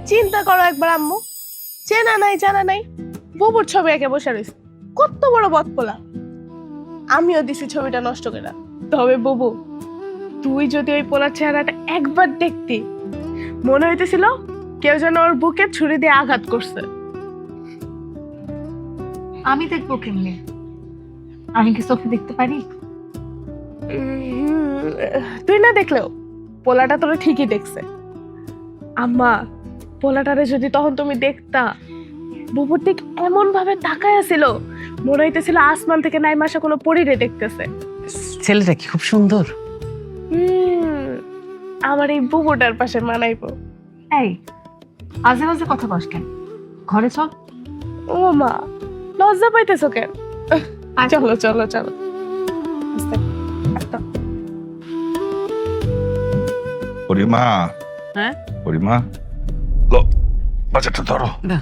চিন্তা করো একবার আম্মু, চেনা নাই জানা নাই, বুবুর ছবি একে বসে রয়েছে, কত বড় বদপোলা। আমিও দিছি ছবিটা নষ্ট করে। তবে বুবু, তুই যদি ওই পোলার চেহারাটা একবার দেখতি, মনে হইতেছিল কেউ যেন ওর বুকে ছুরি দিয়ে আঘাত করছে। আমি দেখবো কেমনে? আমি কি চোখে দেখতে পারি? তুই না দেখলেও পোলাটা তোরা ঠিকই দেখছে। আম্মা, পোলাটারে যদি তখন তুমি দেখতা, বুবুর দিক এমন ভাবে তাকায় ছিল, মনে হইতেছিল আসমান থেকে নাইমা আসা কোনো পরীরে দেখতেছে। ছেলেটা কি খুব সুন্দর। আমার এই বুবুটার পাশে মানাইবো। এই আজে বাজে কথা বস কেন? ঘরে চল। ও মা, লজ্জা পাইতেছো কেন? চলো চলো চলো। আস্তে, আস্তে। পরিমা, হ্যাঁ পরিমা, বাচ্চাটা ধরো। না